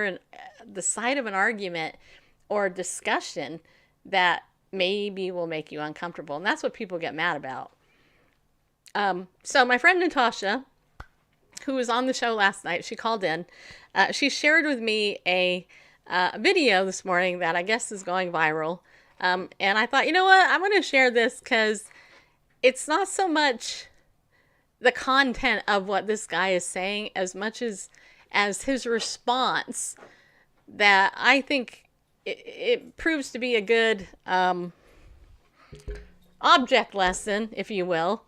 in the side of an argument or discussion that maybe will make you uncomfortable. And that's what people get mad about. So my friend Natasha, who was on the show last night, she called in. She shared with me a video this morning that I guess is going viral. And I thought, you know what? I'm going to share this because it's not so much the content of what this guy is saying as much as his response that I think it proves to be a good object lesson, if you will,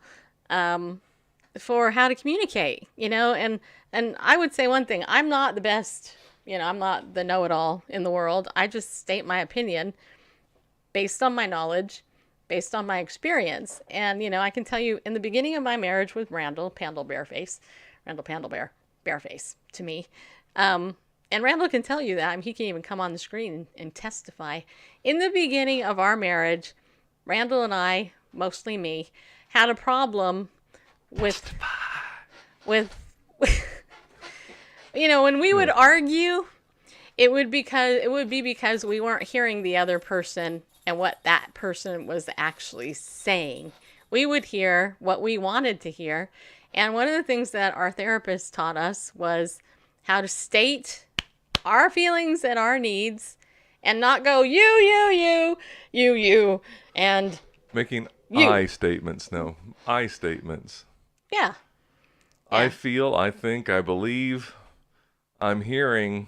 for how to communicate, and I would say one thing, I'm not the best, I'm not the know-it-all in the world. I just state my opinion based on my knowledge, based on my experience. And, I can tell you in the beginning of my marriage with Randall Bareface to me, and Randall can tell you that. I mean, he can even come on the screen and testify. In the beginning of our marriage, Randall and I, mostly me, had a problem with when we would argue, it would be because we weren't hearing the other person and what that person was actually saying. We would hear what we wanted to hear. And one of the things that our therapist taught us was how to state our feelings and our needs and not go, you, and making you. I statements. No, I statements. Yeah. I feel, I think, I believe, I'm hearing,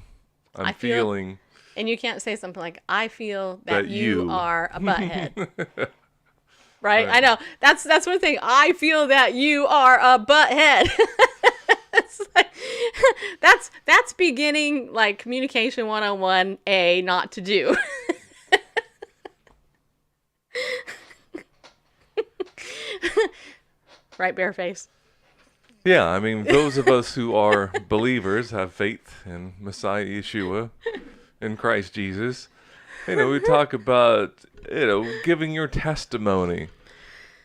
I'm feeling. And you can't say something like, I feel that you are a butthead. Right? I know. That's one thing. I feel that you are a butthead. It's like, that's beginning like communication 101A not to do. Right, Bareface? Yeah, I mean, those of us who are believers, have faith in Messiah Yeshua, in Christ Jesus, we talk about, giving your testimony.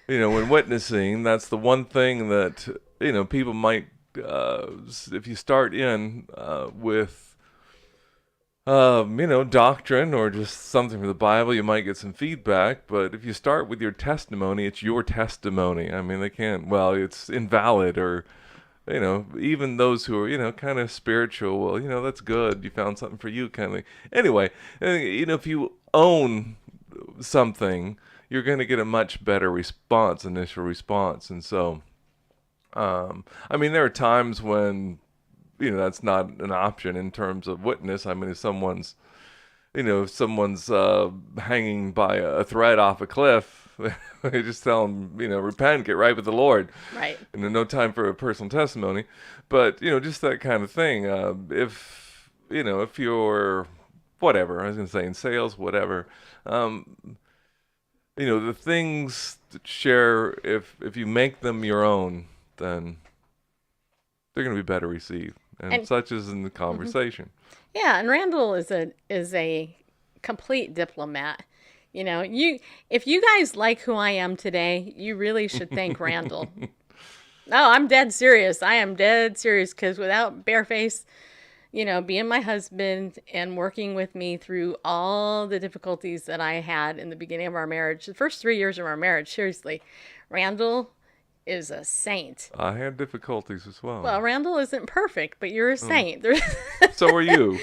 When witnessing, that's the one thing that, people might, if you start in with, doctrine or just something from the Bible, you might get some feedback. But if you start with your testimony, it's your testimony. I mean, it's invalid, or, even those who are, kind of spiritual, well, that's good. You found something for you, kind of thing. Anyway, if you own something, you're going to get a much better initial response. And so, there are times when, that's not an option in terms of witness. I mean, if someone's hanging by a thread off a cliff, you just tell them, repent, get right with the Lord. Right. And no time for a personal testimony. But, just that kind of thing. If you're, whatever, I was going to say in sales, whatever, the things that share, if you make them your own, then they're going to be better received. And such is in the conversation. Yeah, and Randall is a complete diplomat. If you guys like who I am today, you really should thank Randall. No, I'm dead serious. I am dead serious, because without Bareface, being my husband and working with me through all the difficulties that I had in the beginning of our marriage, the first 3 years of our marriage, seriously, Randall is a saint. I had difficulties as well. Well, Randall isn't perfect, but you're a saint. So are you.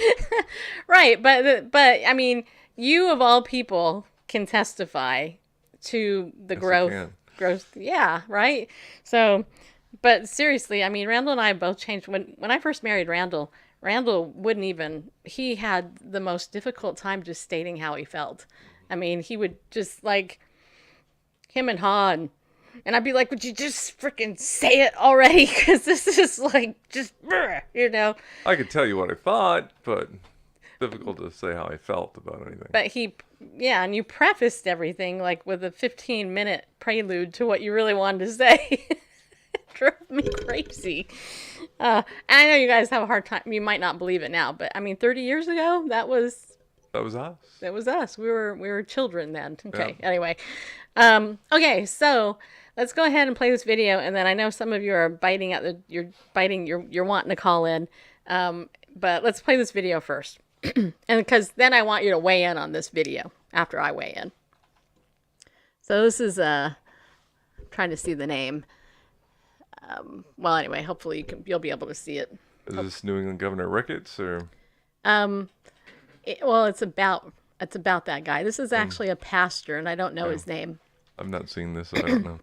Right, but I mean, you of all people can testify to the growth. Yeah, right? So, but seriously, I mean, Randall and I both changed. When I first married Randall wouldn't even, he had the most difficult time just stating how he felt. I mean, he would just like, him and Han, and I'd be like, would you just freaking say it already? Because this is like, just, I could tell you what I thought, but difficult to say how I felt about anything. But and you prefaced everything like with a 15-minute prelude to what you really wanted to say. It drove me crazy. And I know you guys have a hard time. You might not believe it now, but I mean, 30 years ago, that was us. That was us. We were children then. Okay. Yeah. Anyway. Okay. So let's go ahead and play this video. And then I know some of you are you're wanting to call in. But let's play this video first. And because then I want you to weigh in on this video after I weigh in. So this is trying to see the name. Well, anyway, hopefully you'll be able to see it. Is this New England Governor Ricketts or? Well, it's about that guy. This is actually a pastor, and I don't know his name. I've not seen this, so I don't know.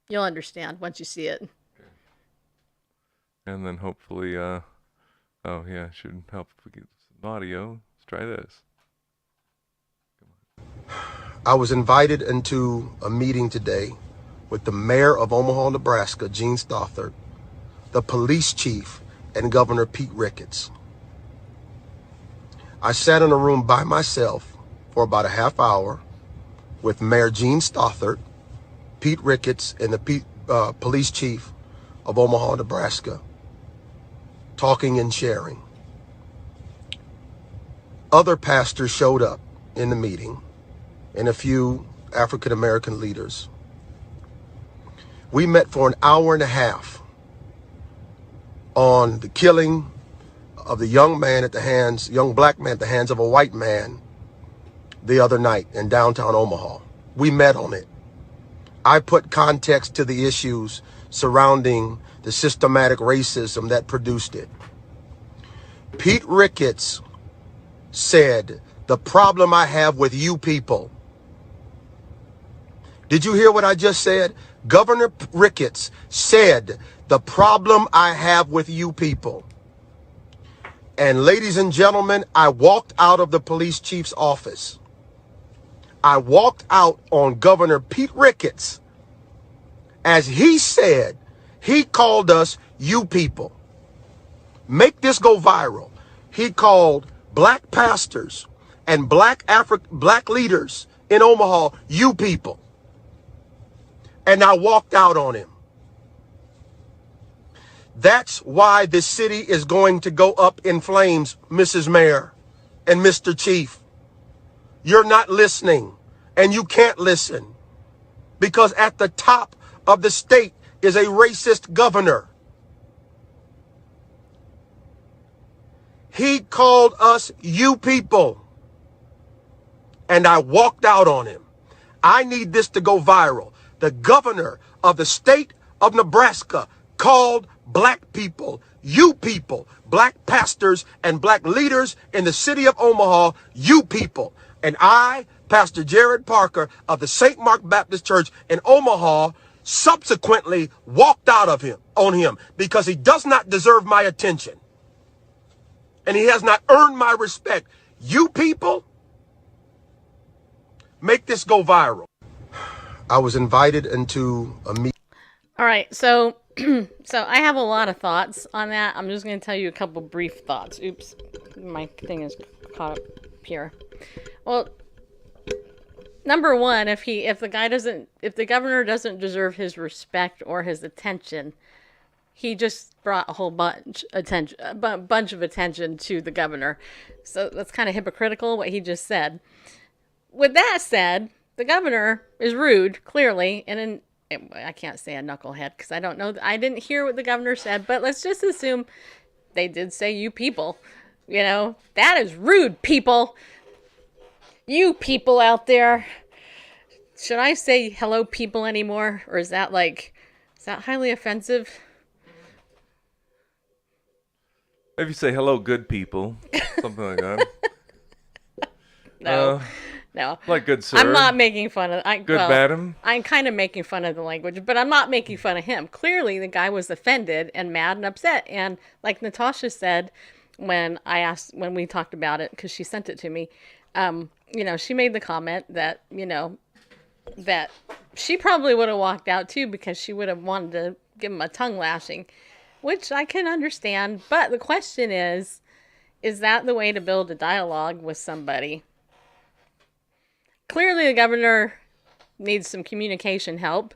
You'll understand once you see it. And then hopefully, oh yeah, it should help if we get some audio. Let's try this. I was invited into a meeting today with the mayor of Omaha, Nebraska, Gene Stothert, the police chief, and Governor Pete Ricketts. I sat in a room by myself for about a half hour with Mayor Gene Stothert, Pete Ricketts, and the police chief of Omaha, Nebraska, talking and sharing. Other pastors showed up in the meeting and a few African American leaders. We met for an hour and a half on the killing of the young black man at the hands of a white man the other night in downtown Omaha. We met on it. I put context to the issues surrounding the systematic racism that produced it. Pete Ricketts said, "The problem I have with you people." Did you hear what I just said? Governor Ricketts said, "The problem I have with you people." And ladies and gentlemen, I walked out of the police chief's office. I walked out on Governor Pete Ricketts as he said, he called us you people. Make this go viral. He called black pastors and black leaders in Omaha you people. And I walked out on him. That's why this city is going to go up in flames, Mrs. Mayor and Mr. Chief. You're not listening, and you can't listen, because at the top of the state is a racist governor. He called us you people, and I walked out on him. I need this to go viral. The governor of the state of Nebraska called black people, you people, black pastors and black leaders in the city of Omaha, you people. And I, Pastor Jared Parker of the St. Mark Baptist Church in Omaha, subsequently walked out on him because he does not deserve my attention. And he has not earned my respect. You people, make this go viral. I was invited into a meeting. All right, so I have a lot of thoughts on that. I'm just going to tell you a couple brief thoughts. Oops, my thing is caught up here. Well, number one, if the governor doesn't deserve his respect or his attention, he just brought a whole bunch of attention to the governor. So that's kind of hypocritical what he just said. With that said, the governor is rude, clearly, and I can't say a knucklehead because I don't know. I didn't hear what the governor said, but let's just assume they did say you people. You know, that is rude, people. You people out there. Should I say hello, people anymore? Or is that highly offensive? If you say hello, good people, something like that. No. No. Like good sir. I'm not making fun of madam. I'm kind of making fun of the language, but I'm not making fun of him. Clearly the guy was offended and mad and upset. And like Natasha said when we talked about it, because she sent it to me, she made the comment that, that she probably would have walked out too because she would have wanted to give him a tongue lashing, which I can understand. But the question is that the way to build a dialogue with somebody? Clearly, the governor needs some communication help,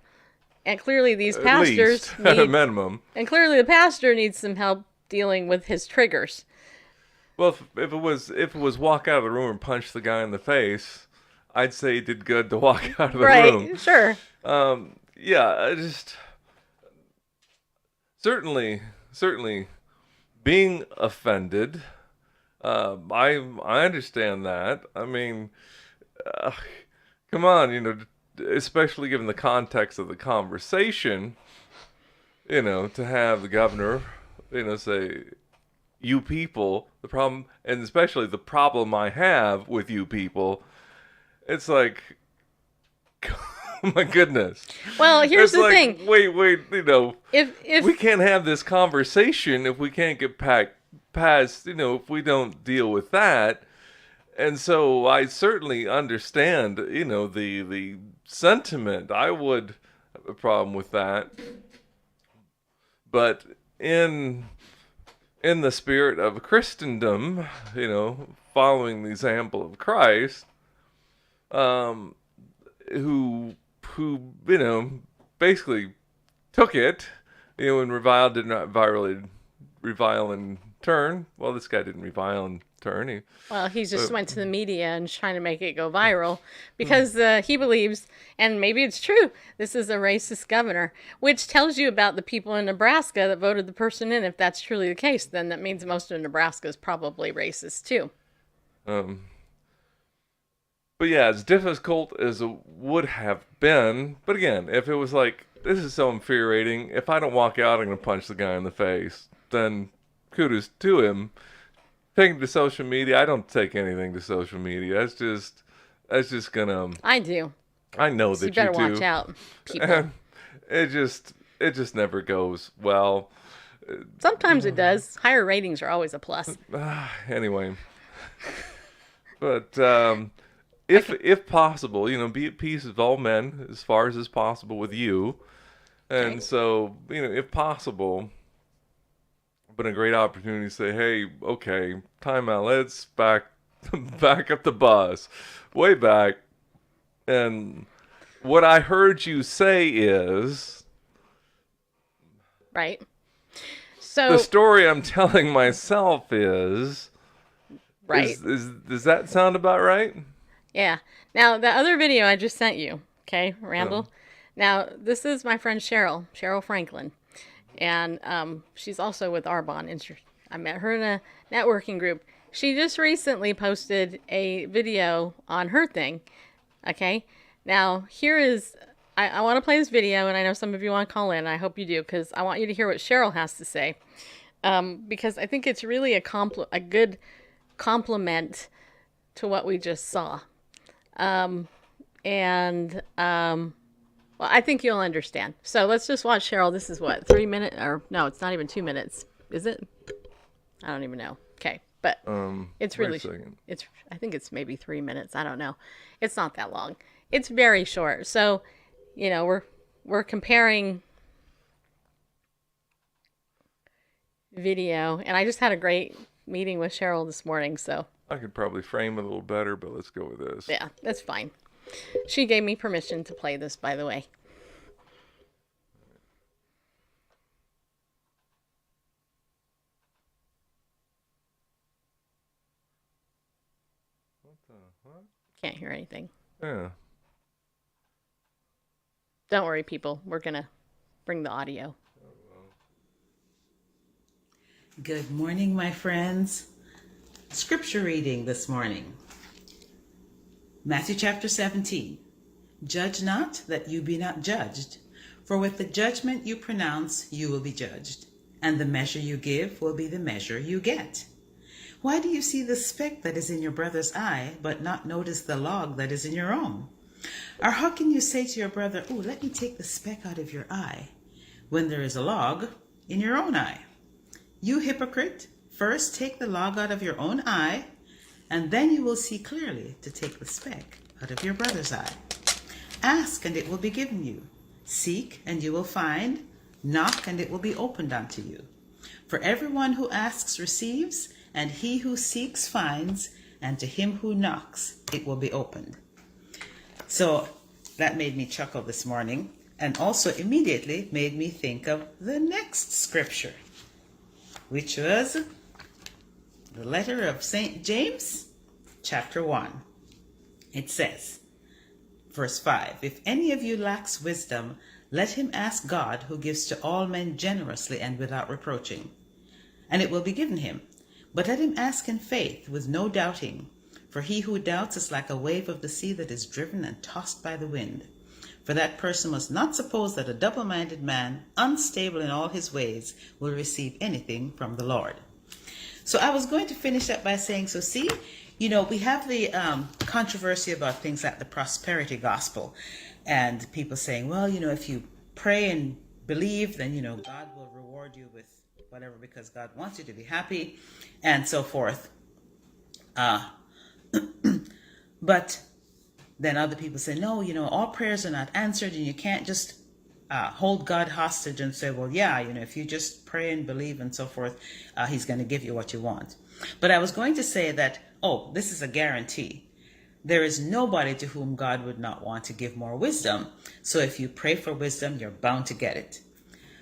and clearly these pastors at a minimum. And clearly, the pastor needs some help dealing with his triggers. Well, if it was walk out of the room and punch the guy in the face, I'd say he did good to walk out of the room. Right? Sure. Yeah, I just certainly being offended. I understand that. I mean, uh, come on, especially given the context of the conversation, to have the governor, say, "You people, the problem," and especially the problem I have with you people. It's like, my goodness. Well, here's It's the like, thing. wait, If we can't have this conversation if we can't get past, if we don't deal with that. And so I certainly understand, the sentiment. I would have a problem with that. But in the spirit of Christendom, following the example of Christ, um, who basically took it, and reviled, did not revile and turn. Well, this guy didn't revile and turn. Well, he just went to the media and trying to make it go viral because he believes, and maybe it's true, this is a racist governor, which tells you about the people in Nebraska that voted the person in. If that's truly the case, then that means most of Nebraska is probably racist too. But yeah, as difficult as it would have been, but again, if it was like, this is so infuriating, if I don't walk out, I'm going to punch the guy in the face, then kudos to him. Taking to social media, I don't take anything to social media. That's just gonna. I do. I know So that you better do. watch out, people. And it just never goes well. Sometimes it does. Higher ratings are always a plus. Anyway, but if possible, be at peace with all men as far as is possible with you, and Okay. so if possible. Been a great opportunity to say, hey, okay, time out, let's back up the bus, way back. And what I heard you say is, Right. the So, story I'm telling myself is, right. does that sound about right? Yeah. Now, the other video I just sent you, okay, Randall? Now, this is my friend Cheryl Franklin. And she's also with Arbonne. I met her in a networking group. She just recently posted a video on her thing. Okay. Now, I want to play this video, and I know some of you want to call in. And I hope you do, because I want you to hear what Cheryl has to say. Because I think it's really a good compliment to what we just saw. Well, I think you'll understand. So let's just watch Cheryl. This is what, 3 minutes? Or no, it's not even 2 minutes. Is it? I don't even know. Okay. But it's Wait a really, second. I think it's maybe 3 minutes. I don't know. It's not that long. It's very short. So, we're comparing video. And I just had a great meeting with Cheryl this morning. So, I could probably frame it a little better, but let's go with this. yeah, that's fine. She gave me permission to play this, by the way. What? Can't hear anything. Yeah. Don't worry, people. We're going to bring the audio. Good morning, my friends. Scripture reading this morning. Matthew chapter 17. Judge not that you be not judged, for with the judgment you pronounce you will be judged, and the measure you give will be the measure you get. Why do you see the speck that is in your brother's eye, but not notice the log that is in your own? Or how can you say to your brother, oh, let me take the speck out of your eye, when there is a log in your own eye? You hypocrite, first take the log out of your own eye, and then you will see clearly to take the speck out of your brother's eye. Ask, and it will be given you. Seek, and you will find. Knock, and it will be opened unto you. For everyone who asks receives, and he who seeks finds, and to him who knocks it will be opened. So that made me chuckle this morning, and also immediately made me think of the next scripture, which was the letter of St. James, chapter 1. It says, verse 5, if any of you lacks wisdom, let him ask God, who gives to all men generously and without reproaching, and it will be given him. But let him ask in faith, with no doubting. For he who doubts is like a wave of the sea that is driven and tossed by the wind. For that person must not suppose that a double-minded man, unstable in all his ways, will receive anything from the Lord. So I was going to finish up by saying, so see, we have the controversy about things like the prosperity gospel, and people saying, well, if you pray and believe, then, God will reward you with whatever because God wants you to be happy, and so forth. But then other people say, no, all prayers are not answered, and you can't just hold God hostage and say, well, yeah, if you just pray and believe and so forth, he's going to give you what you want. But I was going to say that, this is a guarantee. There is nobody to whom God would not want to give more wisdom. So if you pray for wisdom, you're bound to get it.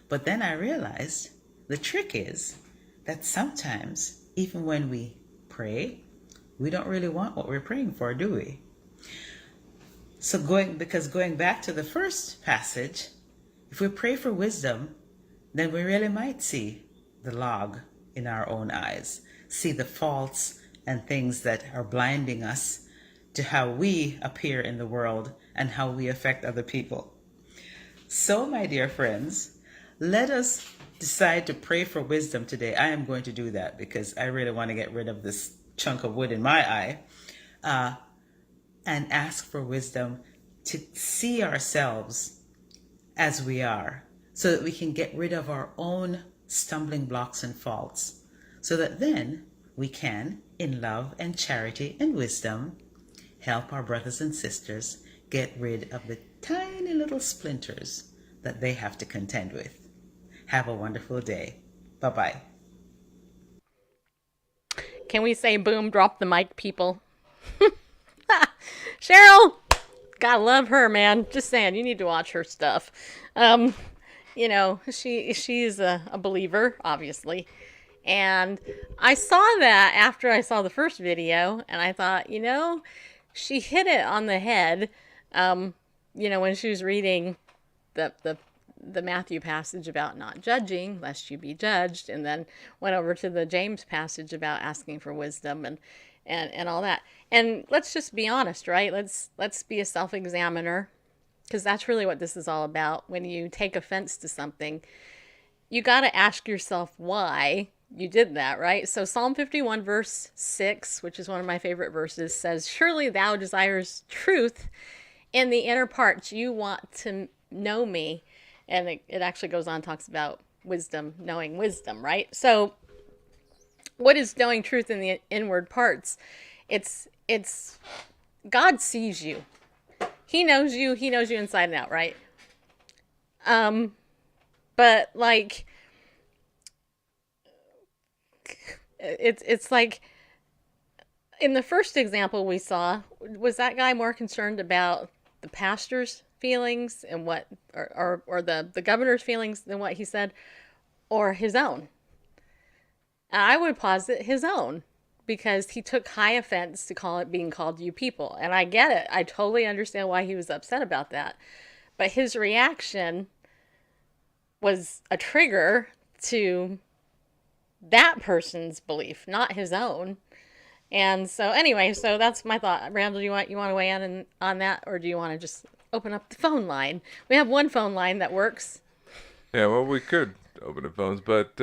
But then I realized the trick is that sometimes, even when we pray, we don't really want what we're praying for, do we? So going back to the first passage, if we pray for wisdom, then we really might see the log in our own eyes, see the faults and things that are blinding us to how we appear in the world and how we affect other people. So, my dear friends, let us decide to pray for wisdom today. I am going to do that because I really want to get rid of this chunk of wood in my eye, and ask for wisdom to see ourselves as we are, so that we can get rid of our own stumbling blocks and faults, so that then we can, in love and charity and wisdom, help our brothers and sisters get rid of the tiny little splinters that they have to contend with. Have a wonderful day. Bye-bye. Can we say boom, drop the mic, people? Cheryl! Gotta love her, man. Just saying, you need to watch her stuff. She's a believer, obviously. And I saw that after I saw the first video, and I thought, she hit it on the head, when she was reading the Matthew passage about not judging, lest you be judged, and then went over to the James passage about asking for wisdom and all that. And let's just be honest, right? Let's be a self-examiner, because that's really what this is all about. When you take offense to something, you got to ask yourself why you did that, right? So Psalm 51 verse 6, which is one of my favorite verses, says, "Surely thou desires truth in the inner parts. You want to know me." And it actually goes on and talks about wisdom, knowing wisdom, right? So what is knowing truth in the inward parts? It's God sees you. He knows you inside and out, right? But like, it's like, in the first example we saw, was that guy more concerned about the pastor's feelings and what, or the governor's feelings than what he said, or his own? I would posit his own, because he took high offense to being called you people. And I get it. I totally understand why he was upset about that. But his reaction was a trigger to that person's belief, not his own. And so anyway, so that's my thought. Randall, you want to weigh in on that, or do you want to just open up the phone line? We have one phone line that works. Yeah, well, we could open the phones, but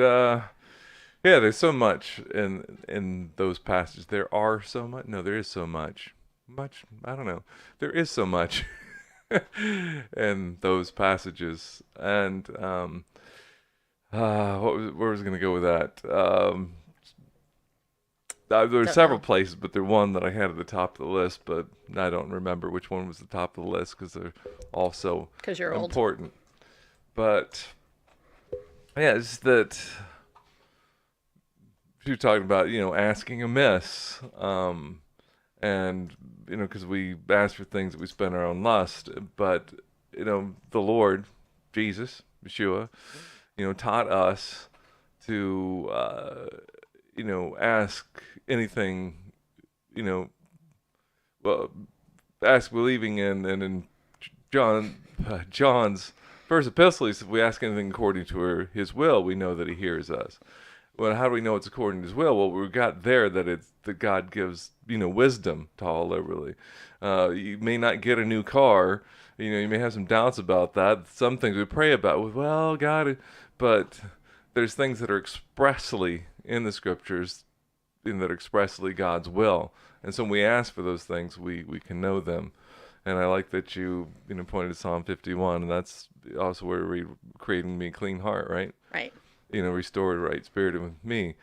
yeah, there's so much in those passages. There are so much. No, there is so much. I don't know. There is so much in those passages. And where was I going to go with that? There were several places, but there's one that I had at the top of the list, but I don't remember which one was the top of the list, because they're all so important. But yeah, it's that you're talking about, asking amiss, and because we ask for things that we spend our own lust, but the Lord Jesus, Yeshua, taught us to ask anything, well, ask believing in. And in John's first epistle, he said, if we ask anything according to his will, we know that he hears us. Well, how do we know it's according to his will? Well, we got there that it's that God gives, wisdom to all liberally. You may not get a new car. You may have some doubts about that. Some things we pray about, well, God, but there's things that are expressly in the scriptures, in that expressly God's will. And so when we ask for those things, we can know them. And I like that you pointed to Psalm 51, and that's also where we read, creating me a clean heart, right? Right. Restore the right spirit with me.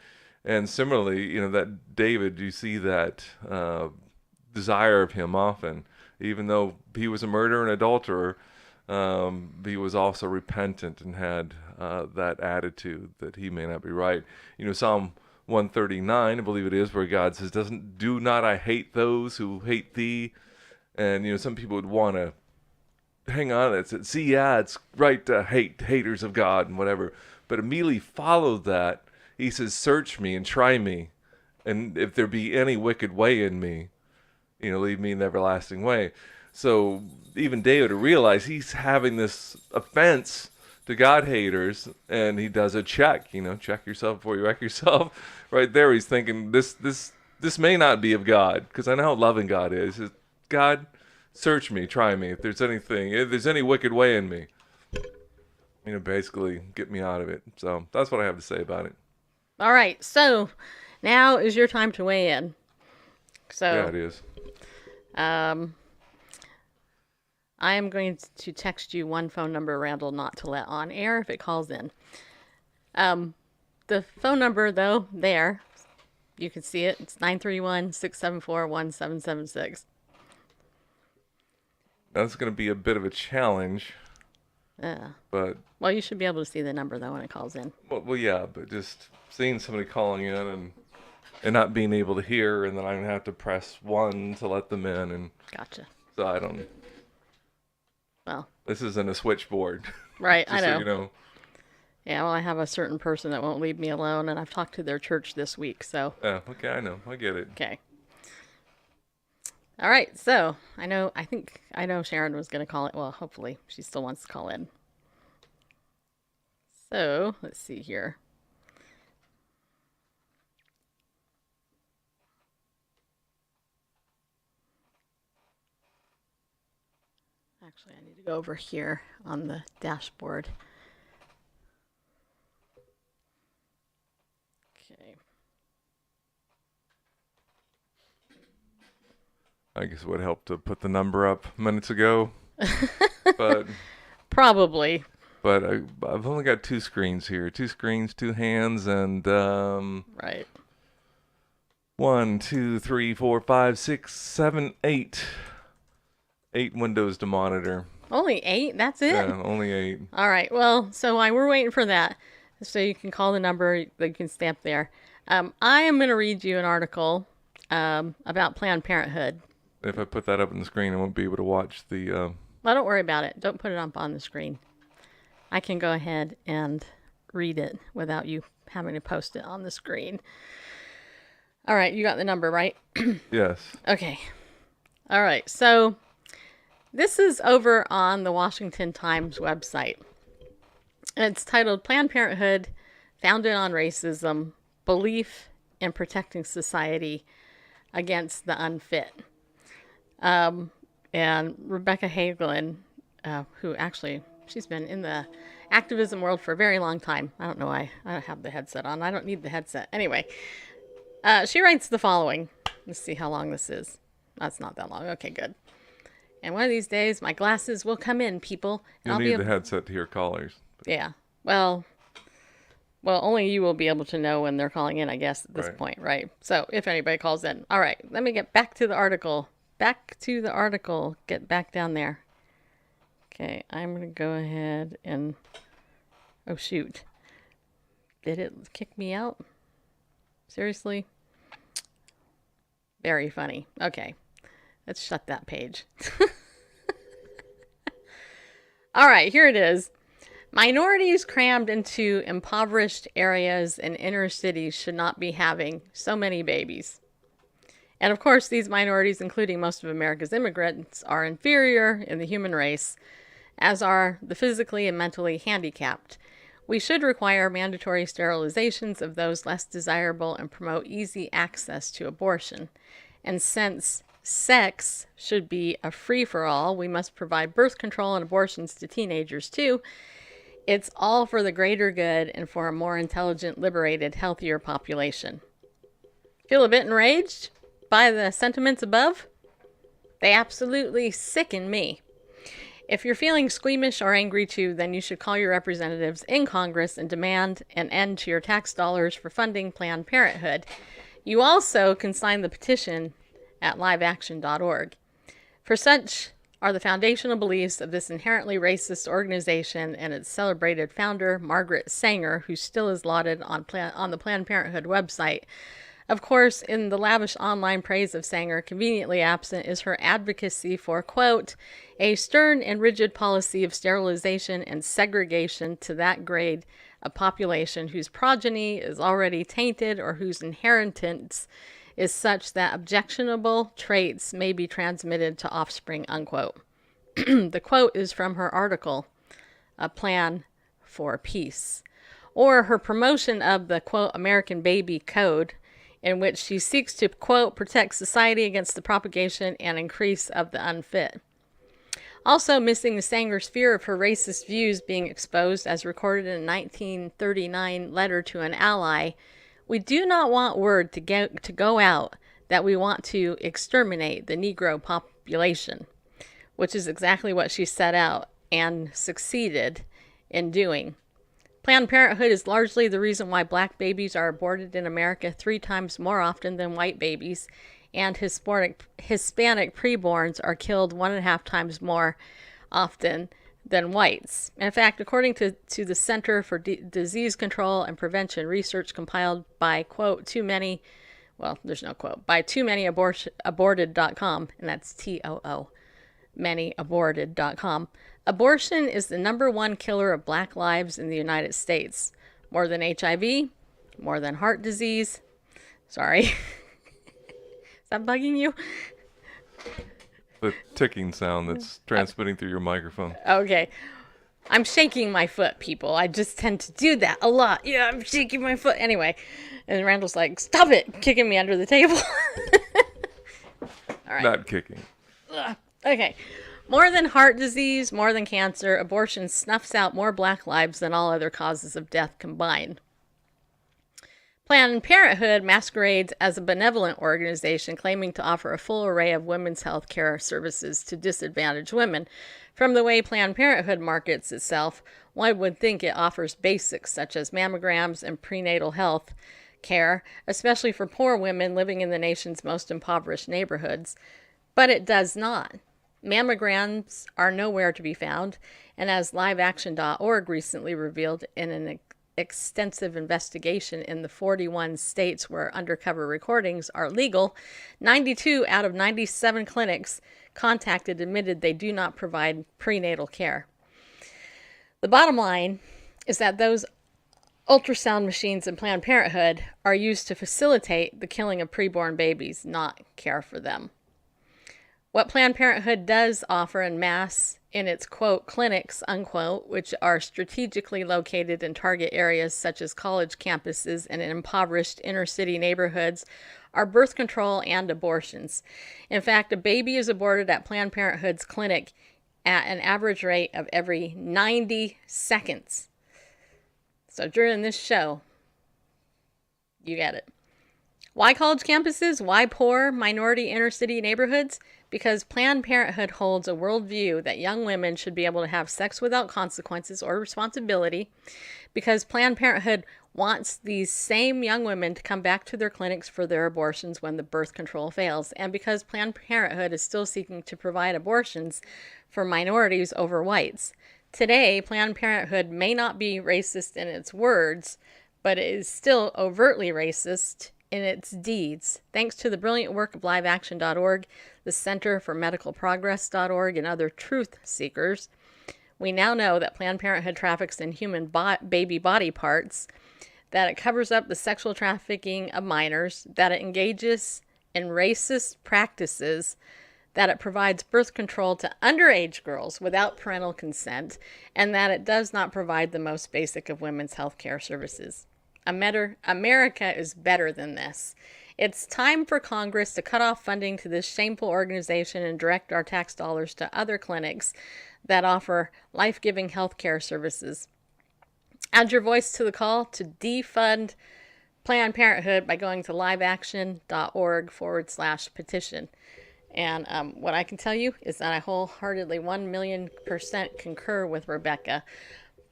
And similarly, that David, you see that desire of him often. Even though he was a murderer and adulterer, he was also repentant and had that attitude that he may not be right. Psalm 139, I believe it is, where God says, do not I hate those who hate thee? And, some people would want to hang on to it. Said, see, yeah, it's right to hate haters of God and whatever. But immediately followed that, he says, search me and try me. And if there be any wicked way in me, lead me in the everlasting way. So even David realized he's having this offense to God haters, and he does a check, check yourself before you wreck yourself. Right there, he's thinking, this may not be of God, because I know how loving God is. God, search me, try me. If there's any wicked way in me, basically get me out of it. So that's what I have to say about it. All right. So now is your time to weigh in. So Yeah, it is. I am going to text you one phone number, Randall, not to let on air if it calls in. The phone number, though, there, you can see it. It's 931-674-1776. That's going to be a bit of a challenge. But well, you should be able to see the number, though, when it calls in. Well, yeah, but just seeing somebody calling in and not being able to hear, and then I'm going to have to press 1 to let them in. And Gotcha. so I don't... Well, this isn't a switchboard. Right, I know. So you know. Yeah, well, I have a certain person that won't leave me alone, and I've talked to their church this week, so... Yeah, okay, I know. I get it. Okay. All right, so I know Sharon was going to call it. Well, hopefully she still wants to call in. So let's see here. Actually, I need to go over here on the dashboard. Okay. I guess it would help to put the number up minutes ago. But Probably. But I've only got 2 screens here. 2 screens, 2 hands, and Right. 1, 2, 3, 4, 5, 6, 7, 8. 8 windows to monitor. Only 8? That's it? Yeah, only 8. All right. Well, so while we're waiting for that, so you can call the number that you can stamp there. I am going to read you an article about Planned Parenthood. If I put that up on the screen, I won't be able to watch the... Well, don't worry about it. Don't put it up on the screen. I can go ahead and read it without you having to post it on the screen. All right. You got the number, right? Yes. Okay. All right. So this is over on the Washington Times website. It's titled Planned Parenthood, Founded on Racism, Belief in Protecting Society Against the Unfit. And Rebecca Hagelin, who actually, she's been in the activism world for a very long time. I don't know why. I don't have the headset on. I don't need the headset. Anyway, she writes the following. Let's see how long this is. That's not that long. Okay, good. And one of these days, my glasses will come in, people. You'll need the headset to hear callers. Yeah. Well, only you will be able to know when they're calling in, I guess, at this point, right? So if anybody calls in. All right, let me get back to the article. Get back down there. Okay, I'm going to go ahead and... Oh, shoot. Did it kick me out? Seriously? Very funny. Okay, let's shut that page. All right, here it is. Minorities crammed into impoverished areas in inner cities should not be having so many babies. And of course, these minorities, including most of America's immigrants, are inferior in the human race, as are the physically and mentally handicapped. We should require mandatory sterilizations of those less desirable and promote easy access to abortion. And since sex should be a free-for-all, we must provide birth control and abortions to teenagers too. It's all for the greater good and for a more intelligent, liberated, healthier population. Feel a bit enraged by the sentiments above? They absolutely sicken me. If you're feeling squeamish or angry too, then you should call your representatives in Congress and demand an end to your tax dollars for funding Planned Parenthood. You also can sign the petition at liveaction.org. For such are the foundational beliefs of this inherently racist organization and its celebrated founder, Margaret Sanger, who still is lauded on the Planned Parenthood website. Of course, in the lavish online praise of Sanger, conveniently absent is her advocacy for, quote, a stern and rigid policy of sterilization and segregation to that grade of population whose progeny is already tainted or whose inheritance is such that objectionable traits may be transmitted to offspring, unquote. The quote is from her article, A Plan for Peace, or her promotion of the, quote, American Baby Code, in which she seeks to, quote, protect society against the propagation and increase of the unfit. Also missing the Sanger's fear of her racist views being exposed, as recorded in a 1939 letter to an ally, we do not want word to go out that we want to exterminate the Negro population, which is exactly what she set out and succeeded in doing. Planned Parenthood is largely the reason why black babies are aborted in America 3 times more often than white babies, and Hispanic preborns are killed 1.5 times more often than whites. In fact, according to the Center for Disease Control and Prevention research compiled by, quote, by TooManyAborted.com, and that's TOO, manyaborted.com, abortion is the #1 killer of black lives in the United States. More than HIV, more than heart disease. Sorry. Is that bugging you? The ticking sound that's transmitting through your microphone. Okay. I'm shaking my foot, people. I just tend to do that a lot. Yeah, I'm shaking my foot. Anyway. And Randall's like, stop it, kicking me under the table. All right. Not kicking. Ugh. Okay. More than heart disease, more than cancer, abortion snuffs out more black lives than all other causes of death combined. Planned Parenthood masquerades as a benevolent organization claiming to offer a full array of women's health care services to disadvantaged women. From the way Planned Parenthood markets itself, one would think it offers basics such as mammograms and prenatal health care, especially for poor women living in the nation's most impoverished neighborhoods. But it does not. Mammograms are nowhere to be found, and as liveaction.org recently revealed in an extensive investigation in the 41 states where undercover recordings are legal, 92 out of 97 clinics contacted admitted they do not provide prenatal care. The bottom line is that those ultrasound machines in Planned Parenthood are used to facilitate the killing of preborn babies, not care for them. What Planned Parenthood does offer en masse in its, quote, clinics, unquote, which are strategically located in target areas such as college campuses and in impoverished inner-city neighborhoods, are birth control and abortions. In fact, a baby is aborted at Planned Parenthood's clinic at an average rate of every 90 seconds. So during this show, you get it. Why college campuses? Why poor, minority, inner-city neighborhoods? Because Planned Parenthood holds a worldview that young women should be able to have sex without consequences or responsibility. Because Planned Parenthood wants these same young women to come back to their clinics for their abortions when the birth control fails. And because Planned Parenthood is still seeking to provide abortions for minorities over whites. Today, Planned Parenthood may not be racist in its words, but it is still overtly racist in its deeds. Thanks to the brilliant work of liveaction.org, the Center for Medical Progress.org, and other truth seekers, we now know that Planned Parenthood traffics in human baby body parts, that it covers up the sexual trafficking of minors, that it engages in racist practices that it provides birth control to underage girls without parental consent, and that it does not provide the most basic of women's health care services. America is better than this. It's time for Congress to cut off funding to this shameful organization and direct our tax dollars to other clinics that offer life-giving health care services. Add your voice to the call to defund Planned Parenthood by going to liveaction.org/petition. And what I can tell you is that I wholeheartedly 1,000,000% concur with Rebecca,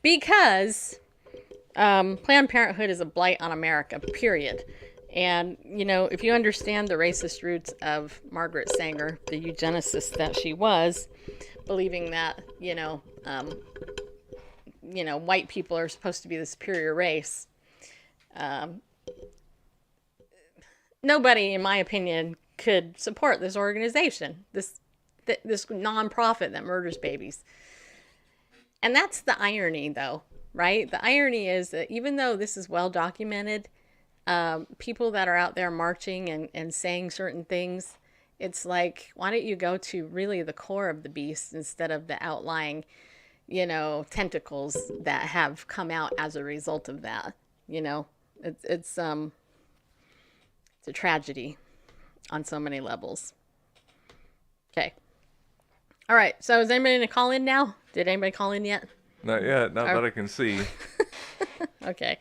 because Planned Parenthood is a blight on America, period. And, you know, if you understand the racist roots of Margaret Sanger, the eugenicist that she was, believing that, white people are supposed to be the superior race, nobody, in my opinion, could support this organization, this nonprofit that murders babies. And that's the irony, though, right? The irony is that even though this is well documented, people that are out there marching and saying certain things, it's like, why don't you go to really the core of the beast instead of the outlying, tentacles that have come out as a result of that? It's a tragedy on so many levels. Okay. All right. So is anybody going to call in now? Did anybody call in yet? Not yet. Not that I can see. Okay.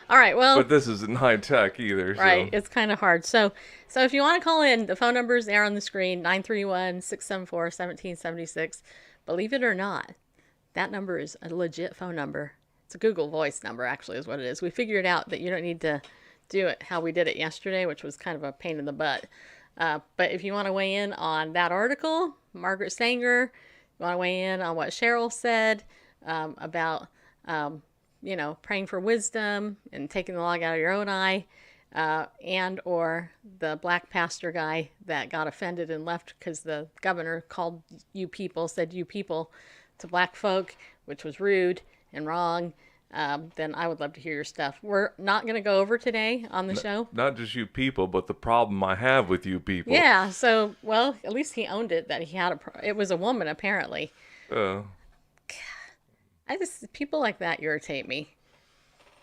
All right. Well, but this isn't high tech either. Right. So. It's kind of hard. So if you want to call in, the phone number is there on the screen, 931-674-1776. Believe it or not, that number is a legit phone number. It's a Google Voice number, actually, is what it is. We figured out that you don't need to do it how we did it yesterday, which was kind of a pain in the butt. But if you want to weigh in on that article, Margaret Sanger, you want to weigh in on what Cheryl said about, praying for wisdom and taking the log out of your own eye, and or the black pastor guy that got offended and left because the governor called said you people to black folk, which was rude and wrong, then I would love to hear your stuff. We're not going to go over today on the show. Not just you people, but the problem I have with you people. Yeah, so, well, at least he owned it, that he had it was a woman, apparently. People like that irritate me.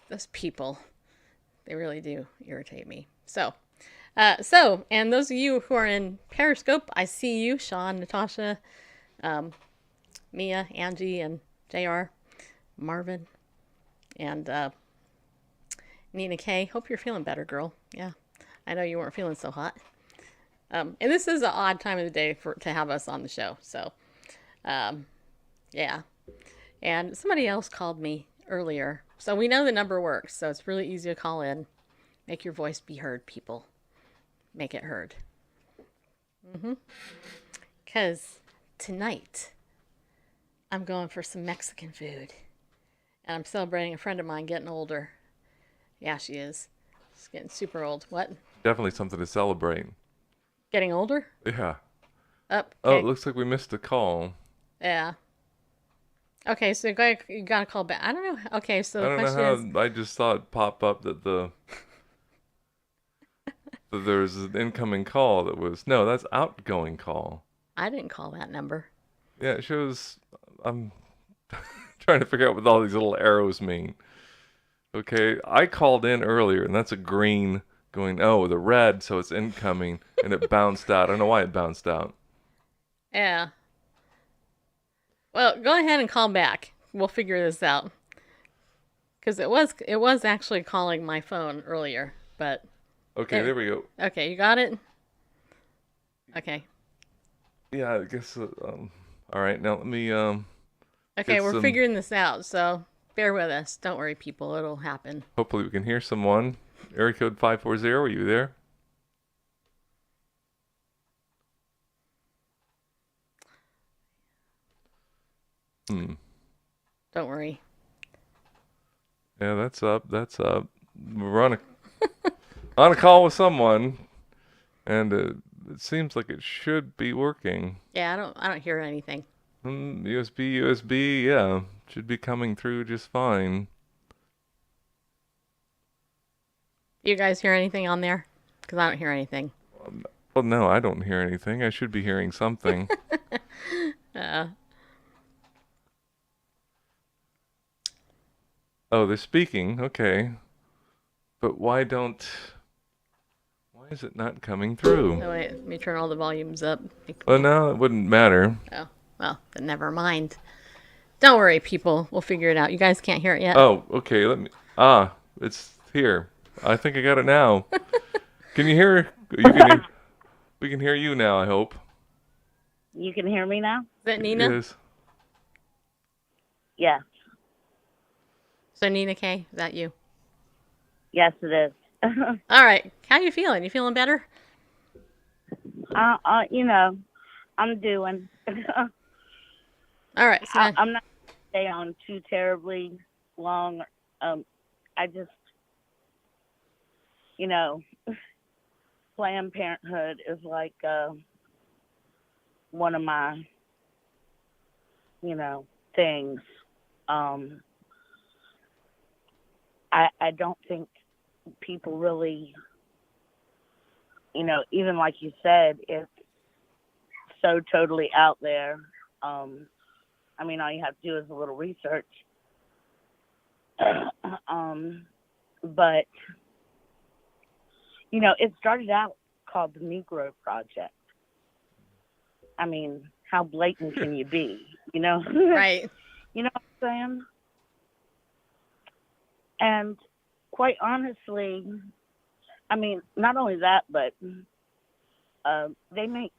Those people, they really do irritate me. So, and those of you who are in Periscope, I see you, Sean, Natasha, Mia, Angie, and JR, Marvin, and Nina K. Hope you're feeling better, girl. Yeah, I know you weren't feeling so hot. And this is an odd time of the day to have us on the show. So, yeah. And somebody else called me earlier. So we know the number works. So it's really easy to call in. Make your voice be heard, people. Make it heard. Because tonight, I'm going for some Mexican food. And I'm celebrating a friend of mine getting older. Yeah, she is. She's getting super old. What? Definitely something to celebrate. Getting older? Yeah. Okay. Oh, it looks like we missed a call. Yeah. Okay, so you gotta call back. I don't know. Okay, so the question is... I just saw it pop up that that there's an incoming call that was... No, that's outgoing call. I didn't call that number. Yeah, it shows... I'm trying to figure out what all these little arrows mean. Okay, I called in earlier, and that's a green going, oh, the red, so it's incoming, and it bounced out. I don't know why it bounced out. Yeah. Well, go ahead and call back. We'll figure this out. Because it was actually calling my phone earlier, but... Okay, there we go. Okay, you got it? Okay. Yeah, I guess... all right, now let me... Okay, we're figuring this out, so bear with us. Don't worry, people. It'll happen. Hopefully we can hear someone. Area code 540, are you there? Don't worry. Yeah, that's up. We're on a call with someone, and it seems like it should be working. Yeah, I don't hear anything. USB, yeah, should be coming through just fine. You guys hear anything on there? Because I don't hear anything. Well, Well, no, I don't hear anything. I should be hearing something. Uh, Oh, they're speaking. Okay. But why is it not coming through? oh wait, let me turn all the volumes up. Well, no, it wouldn't matter. Oh, well, then never mind. Don't worry, people. We'll figure it out. You guys can't hear it yet. Oh, okay. It's here. I think I got it now. Can you hear? You can hear. We can hear you now, I hope. You can hear me now? Is that Nina? Yes. Yes. So Nina K, is that you? Yes, it is. All right. How you feeling? You feeling better? You know, I'm doing. All right. So I'm not gonna stay on too terribly long. I just, you know, Planned Parenthood is like one of my, things. I don't think people really, even like you said, it's so totally out there. I mean, all you have to do is a little research. But, it started out called the Negro Project. I mean, how blatant can you be, right. You know what I'm saying? And quite honestly, I mean, not only that, but they make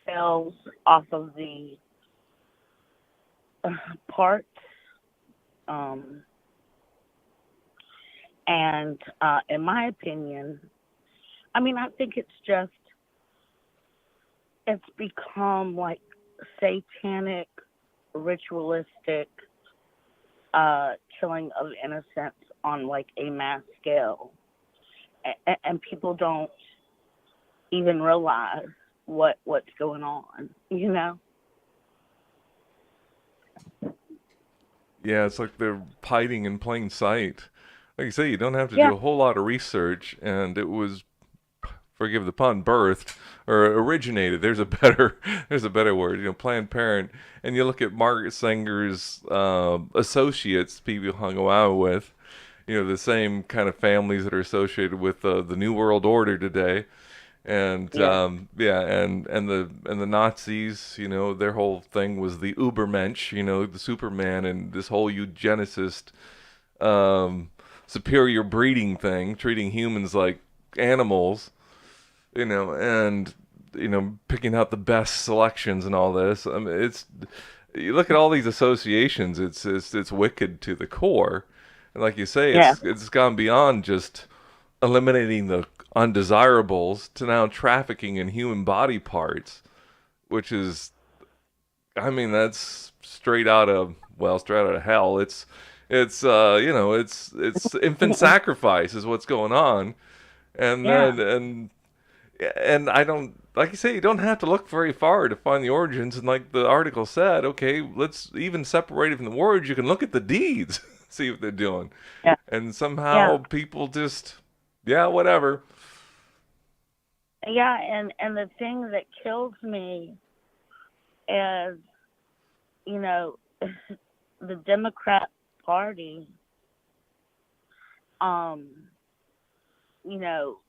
sales off of the parts. And in my opinion, I mean, I think it's become like satanic, ritualistic killing of innocents on like a mass scale. And people don't even realize what's going on, Yeah, it's like they're hiding in plain sight. Like you say, you don't have to Yeah, do a whole lot of research, and it was, forgive the pun, birthed or originated. There's a better word. Planned Parent, and you look at Margaret Sanger's associates, people you hung out with. The same kind of families that are associated with the New World Order today, and yeah, yeah, and the Nazis. Their whole thing was the Ubermensch. The Superman, and this whole eugenicist, superior breeding thing, treating humans like animals. And picking out the best selections and all this. I mean, you look at all these associations. It's wicked to the core, and like you say, yeah, it's gone beyond just eliminating the undesirables to now trafficking in human body parts, which is, I mean, that's straight out of hell. It's infant sacrifice is what's going on, and yeah, then and I don't, like you say, you don't have to look very far to find the origins. And like the article said, okay, let's even separate it from the words. You can look at the deeds, see what they're doing, yeah, and yeah, somehow people just, yeah, whatever. yeah. And the thing that kills me is, you know, the Democrat Party, um, you know,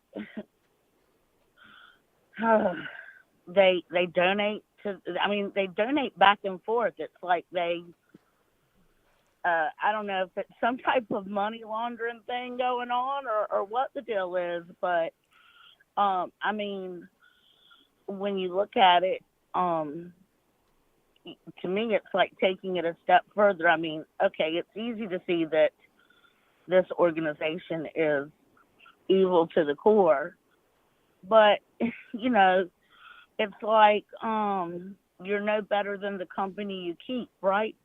they donate to. I mean, they donate back and forth. It's like I don't know if it's some type of money laundering thing going on or what the deal is, but I mean, when you look at it, to me, it's like taking it a step further. I mean, okay, it's easy to see that this organization is evil to the core, but it's like you're no better than the company you keep, right?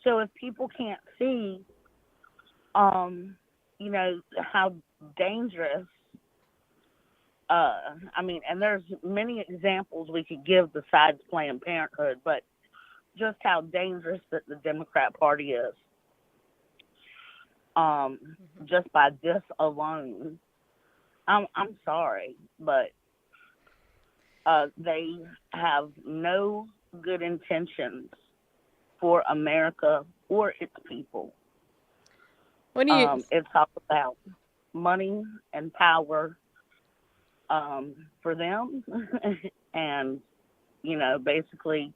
So if people can't see, how dangerous. I mean, and there's many examples we could give besides Planned Parenthood, but just how dangerous that the Democrat Party is, just by this alone. I'm sorry, but They have no good intentions for America or its people. What do you It's all about money and power for them, and basically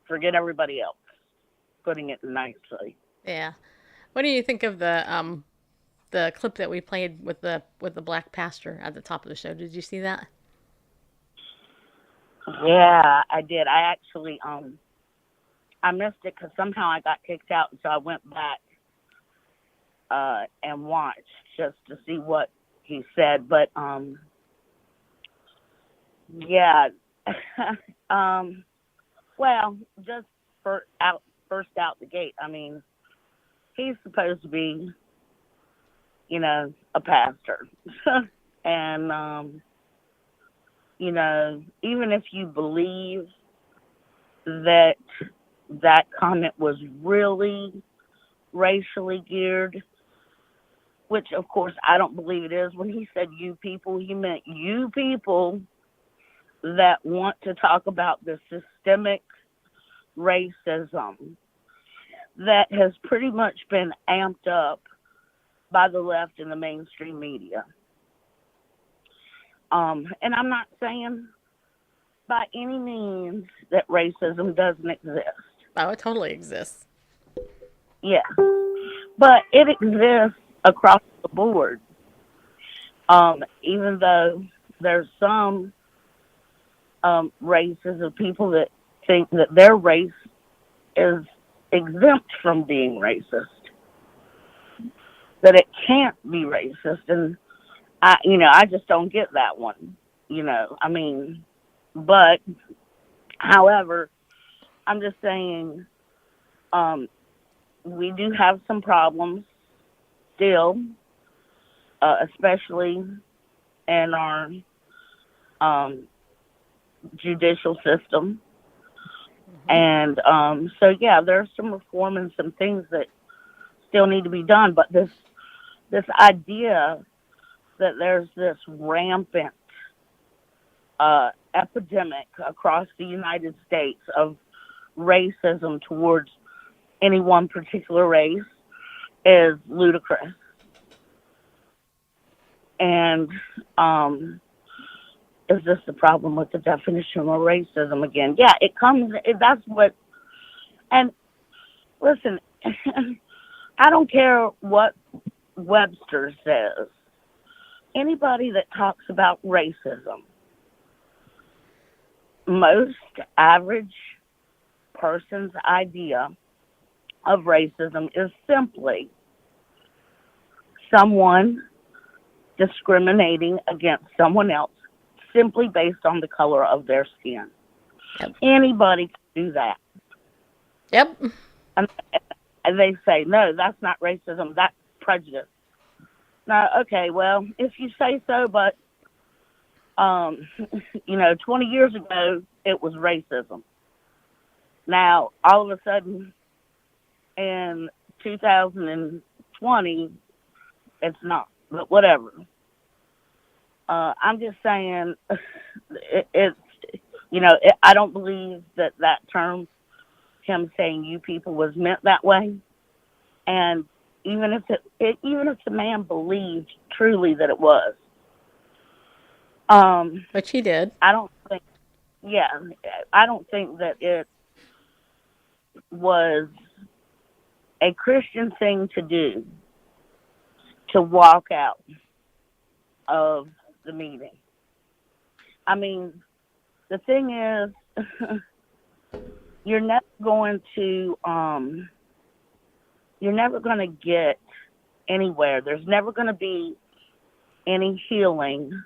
forget everybody else. Putting it nicely. Yeah. What do you think of the clip that we played with the black pastor at the top of the show? Did you see that? Yeah, I did. I actually I missed it because somehow I got kicked out, and so I went back and watched just to see what he said. But yeah, well, just first out the gate. I mean, he's supposed to be, a pastor, and even if you believe that that comment was really racially geared, which of course I don't believe it is. When he said you people, he meant you people that want to talk about the systemic racism that has pretty much been amped up by the left and the mainstream media. And I'm not saying by any means that racism doesn't exist. Oh, it totally exists. Yeah. But it exists across the board. Even though there's some races of people that think that their race is exempt from being racist, that it can't be racist, and I just don't get that one. I mean, but however, I'm just saying, we do have some problems still, especially in our judicial system. And so, yeah, there's some reform and some things that still need to be done. But this idea that there's this rampant epidemic across the United States of racism towards any one particular race is ludicrous. And is this the problem with the definition of racism again? Yeah, that's what, and listen, I don't care what Webster says. Anybody that talks about racism, most average person's idea of racism is simply someone discriminating against someone else simply based on the color of their skin. Yep. Anybody can do that. Yep. And they say, no, that's not racism, that's prejudice. Now, okay, well, if you say so, but 20 years ago, it was racism. Now, all of a sudden, in 2020, it's not. But whatever. I'm just saying, I don't believe that term, him saying "you people," was meant that way. And even if the man believed truly that it was, Which he did. I don't think that it was a Christian thing to do to walk out of the meeting. I mean, the thing is, you're never going to get anywhere. There's never going to be any healing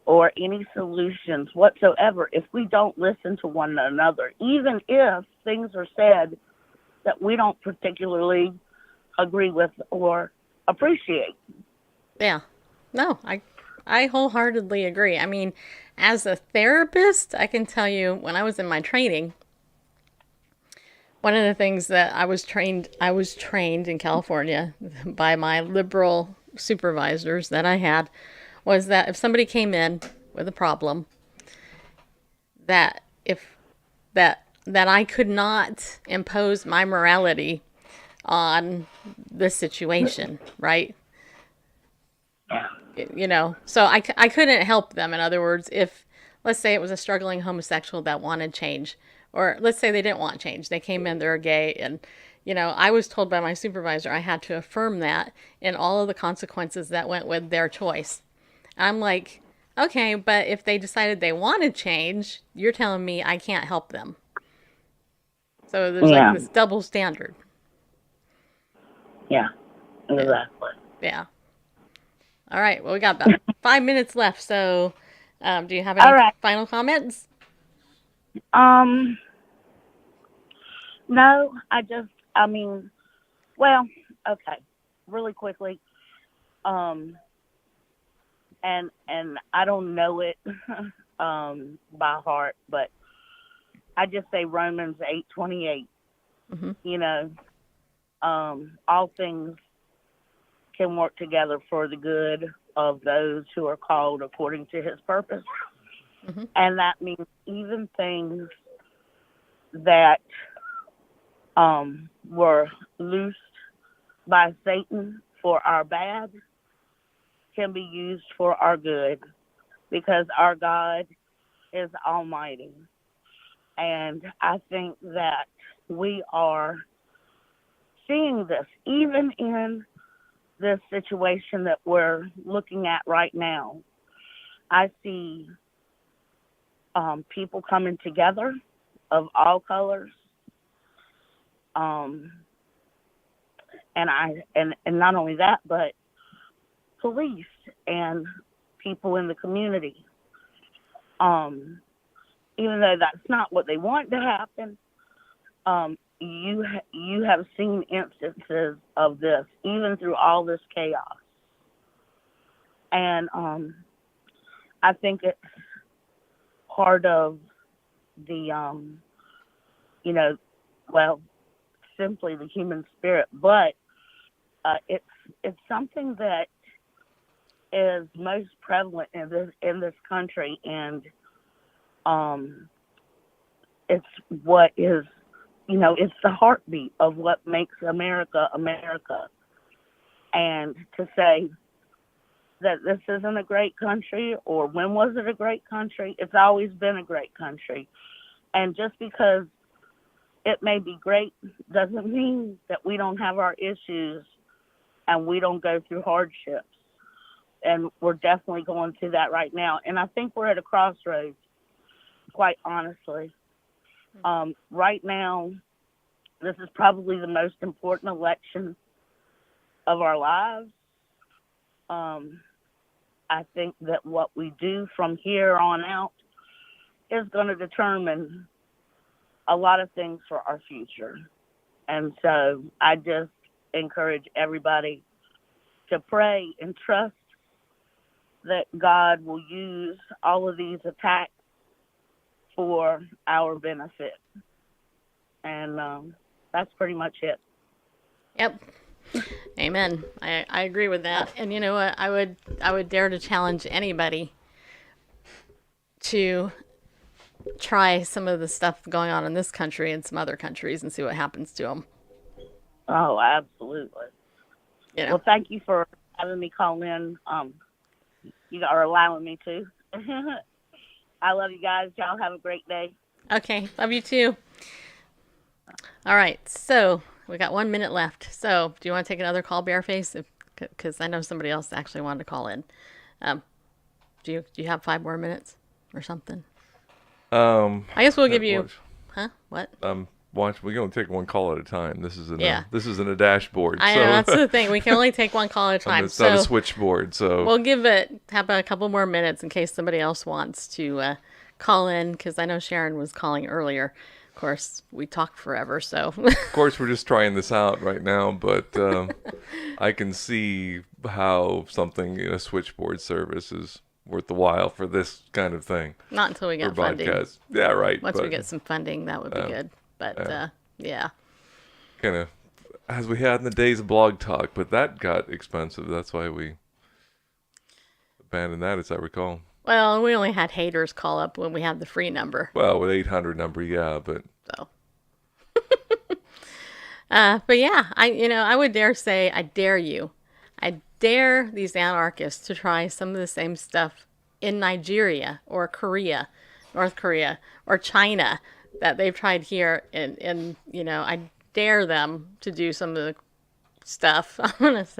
or any solutions whatsoever if we don't listen to one another, even if things are said that we don't particularly agree with or appreciate. Yeah. No, I wholeheartedly agree. I mean, as a therapist, I can tell you when I was in my training, one of the things that I was trained in California by my liberal supervisors that I had was that if somebody came in with a problem, that if that I could not impose my morality on the situation, right? You know, so I couldn't help them. In other words, if, let's say it was a struggling homosexual that wanted change, or let's say they didn't want change, they came in, they're gay, and, you know, I was told by my supervisor I had to affirm that and all of the consequences that went with their choice. I'm like, okay, but if they decided they wanted change, you're telling me I can't help them. So there's like Yeah. this double standard. Yeah. Exactly. Yeah. All right. Well, we got about 5 minutes left. So, do you have All any right. final comments? No, I mean, well, okay, really quickly, and I don't know it, by heart, but I just say Romans 8:28. Mm-hmm. You know, all things can work together for the good of those who are called according to His purpose, Mm-hmm. and that means even things that were loosed by Satan for our bad can be used for our good, because our God is almighty. And I think that we are seeing this even in this situation that we're looking at right now. I see people coming together of all colors, and not only that, but police and people in the community. Even though that's not what they want to happen, you have seen instances of this even through all this chaos, and I think it's part of the well, simply the human spirit, but it's something that is most prevalent in this country, and it's what is, it's the heartbeat of what makes America America. And to say that this isn't a great country, or when was it a great country? It's always been a great country. And just because it may be great doesn't mean that we don't have our issues and we don't go through hardships. And we're definitely going through that right now. And I think we're at a crossroads, quite honestly. Right now, this is probably the most important election of our lives. I think that what we do from here on out is going to determine a lot of things for our future. And so I just encourage everybody to pray and trust that God will use all of these attacks for our benefit. And that's pretty much it. Yep. Amen. I agree with that. And you know what? I would dare to challenge anybody to try some of the stuff going on in this country and some other countries and see what happens to them. Oh, absolutely. You know. Well, thank you for having me call in. You are allowing me to. I love you guys. Y'all have a great day. Okay. Love you too. All right. So we got 1 minute left. So do you want to take another call, Bareface? Because I know somebody else actually wanted to call in. Do you have 5 more minutes or something? I guess we'll give you. Huh? What? Watch. We're gonna take one call at a time. This isn't Yeah. this isn't a dashboard. I know, that's the thing. We can only take one call at a time. It's not a switchboard. So we'll have a couple more minutes in case somebody else wants to call in, because I know Sharon was calling earlier. Of course, we talked forever, so. Of course, we're just trying this out right now, but I can see how something in a switchboard service is worth the while for this kind of thing. Not until we get funding. Broadcast. Yeah, right. Once we get some funding, that would be good. But yeah. Kind of as we had in the days of Blog Talk, but that got expensive. That's why we abandoned that, as I recall. Well, we only had haters call up when we had the free number. Well, with 800 number, yeah, but So, but yeah, I would dare say, I dare you, I dare these anarchists to try some of the same stuff in Nigeria or Korea, North Korea or China that they've tried here, and I dare them to do some of the stuff. I was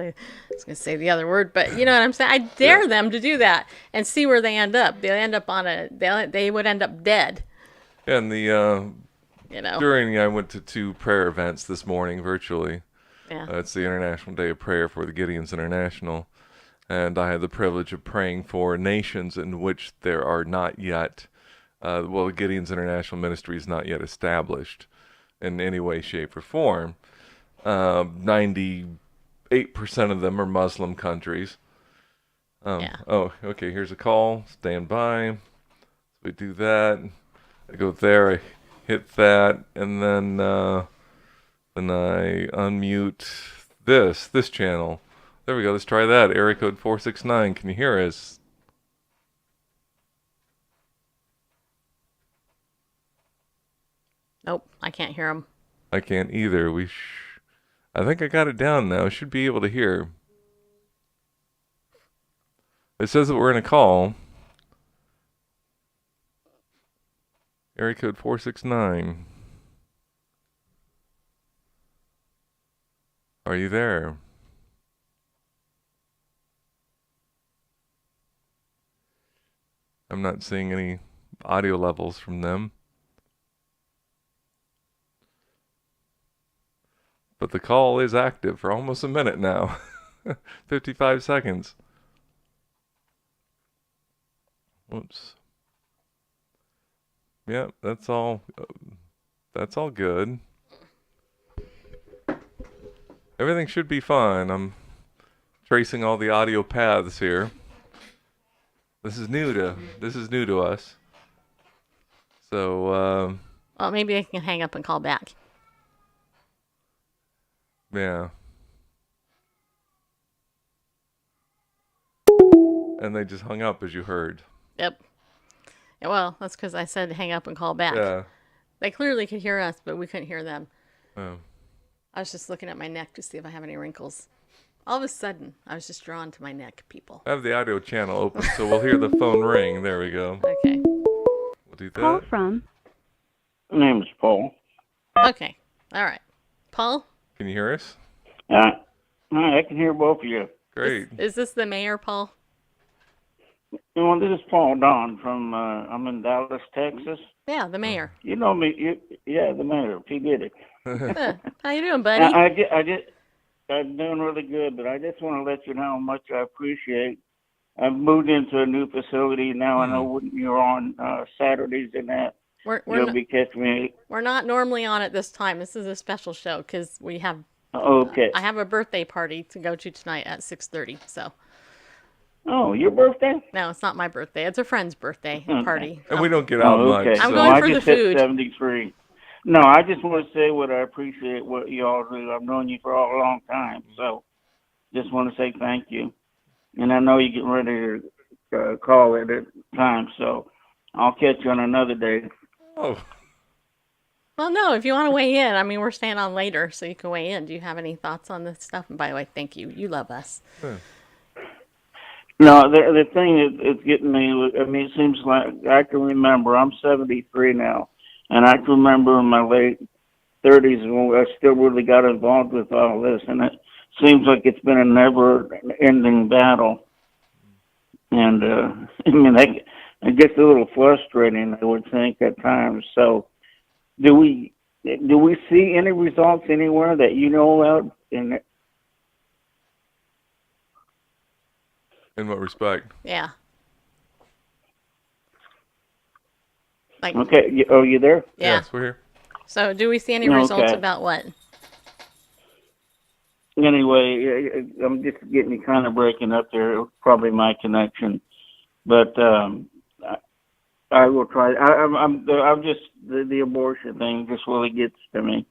gonna say the other word, but you know what I'm saying. I dare them to do that and see where they end up. They'll end up they would end up dead. and the You know. during I went to 2 prayer events this morning virtually. Yeah. It's the International Day of Prayer for the Gideons International, and I had the privilege of praying for nations in which there are not yet, the Gideons International Ministry is not yet established in any way, shape, or form. 98% of them are Muslim countries. Yeah. Oh, okay, here's a call. Stand by. We do that. I go there, I hit that, and then I unmute this channel. There we go. Let's try that. Area code 469. Can you hear us? Nope, I can't hear them. I can't either. I think I got it down now. I should be able to hear. It says that we're in a call. Area code 469. Are you there? I'm not seeing any audio levels from them. But the call is active for almost a minute now. 55 seconds. Whoops. Yep, that's all good. Everything should be fine. I'm tracing all the audio paths here. This is new to us. So Well, maybe they can hang up and call back. yeah. And they just hung up, as you heard. Yep. Yeah, well, that's because I said hang up and call back. Yeah. They clearly could hear us, but we couldn't hear them. Oh. I was just looking at my neck to see if I have any wrinkles. All of a sudden, I was just drawn to my neck, people. I have the audio channel open, so we'll hear the phone ring. There we go. Okay. We'll do Call that. from. My name is Paul. Okay. All right. Paul, Can you hear us? Hi, I can hear both of you. Great. is this the mayor, Paul? Well, this is Paul Don from, I'm in Dallas, Texas. Yeah, the mayor. You know me, yeah, the mayor, P. Diddy. How you doing, buddy? I'm doing really good, but I just want to let you know how much I appreciate. I've moved into a new facility now. I know when you're on Saturdays and that, you'll be catching me. We're not normally on at this time. This is a special show because we have. Okay. I have a birthday party to go to tonight at 6:30. So. Oh, your birthday? No, it's not my birthday. It's a friend's birthday party. And we don't get out okay. much. I'm so. going I for just the hit food. 73. No, I just want to say what I appreciate what you all do. I've known you for a long time, so just want to say thank you. And I know you're getting ready to call at a time, so I'll catch you on another day. Oh. Well, no, if you want to weigh in, I mean, we're staying on later, so you can weigh in. Do you have any thoughts on this stuff? And by the way, thank you. You love us. No, the thing is getting me. I mean, it seems like I can remember. I'm 73 now, and I can remember in my late 30s when I still really got involved with all this, and it seems like it's been a never-ending battle. And I mean, it gets a little frustrating, I would think, at times. So, do we see any results anywhere that you know of? In what respect? Yeah. Like, Okay. Oh, you there? yeah. Yes, we're here. So, do we see any Okay. results about what? Anyway, I'm just getting you kind of breaking up there. Probably my connection, but I will try. I'm just the abortion thing just really gets to me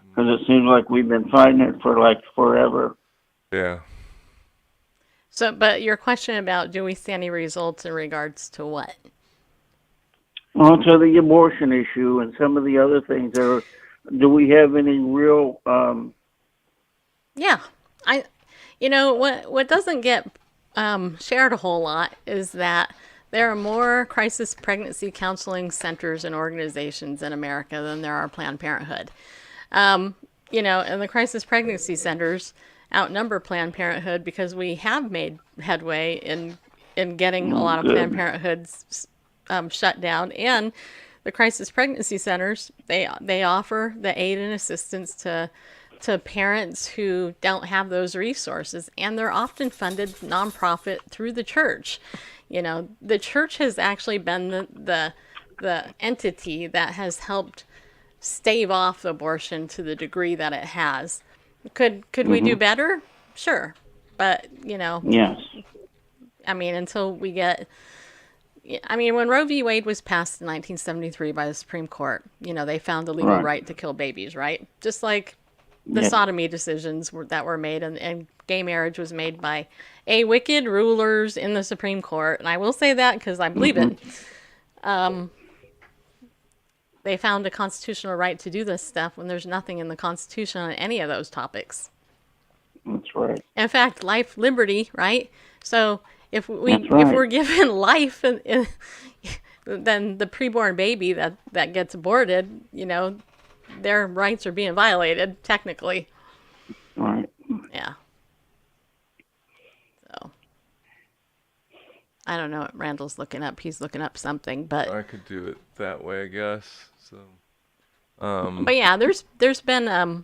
because it seems like we've been fighting it for like forever. Yeah. So, but your question about do we see any results in regards to what? onto the abortion issue and some of the other things that are, do we have any real Yeah, I, what doesn't get shared a whole lot is that there are more crisis pregnancy counseling centers and organizations in America than there are Planned Parenthood. And the crisis pregnancy centers outnumber Planned Parenthood because we have made headway in getting a lot of Planned good? Parenthoods shut down, and the crisis pregnancy centers they offer the aid and assistance to parents who don't have those resources, and they're often funded nonprofit through the church. The church has actually been the entity that has helped stave off abortion to the degree that it has. Could we do better? Sure, but Yes. I mean, until we get. I mean, when Roe v. Wade was passed in 1973 by the Supreme Court, they found the legal Right. right to kill babies, right? Just like the Yeah. sodomy decisions that were made, and gay marriage was made by wicked rulers in the Supreme Court. And I will say that because I believe it. They found a constitutional right to do this stuff when there's nothing in the Constitution on any of those topics. That's right. In fact, life, liberty, right? So if That's right. if we're given life, then the preborn baby that gets aborted, their rights are being violated technically. Right. Yeah. So I don't know what Randall's looking up. He's looking up something, but I could do it that way, I guess. So, but yeah, there's been I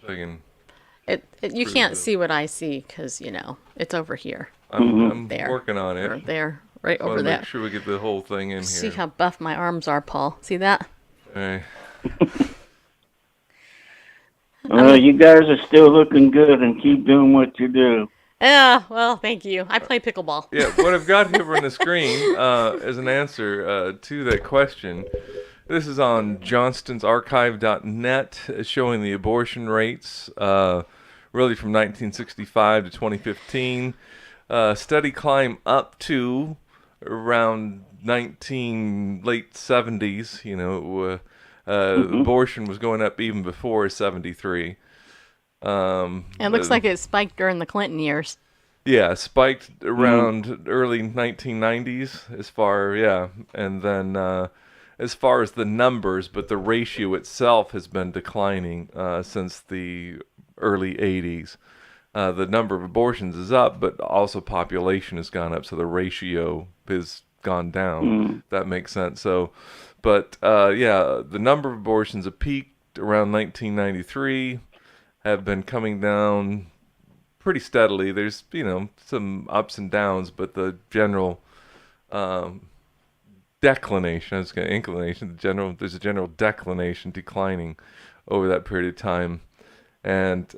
can, you can't see what I see because it's over here I'm There. working on or it. there, right Want over to there. make sure we get the whole thing in See here. how buff my arms are, Paul. See that? Okay. You guys are still looking good, and keep doing what you do. Yeah, well, thank you. I play pickleball. Yeah, what I've got here on the screen is an answer to that question. This is on johnstonsarchive.net, showing the abortion rates, really from 1965 to 2015. Steady climb up to around late 70s. Abortion was going up even before 73. It looks like it spiked during the Clinton years. Yeah, spiked around early 1990s and then as far as the numbers, but the ratio itself has been declining since the early 80s. The number of abortions is up, but also population has gone up, so the ratio has gone down. That makes sense. So, but the number of abortions have peaked around 1993, have been coming down pretty steadily. There's some ups and downs, but the general declination, there's a general declination, declining over that period of time, and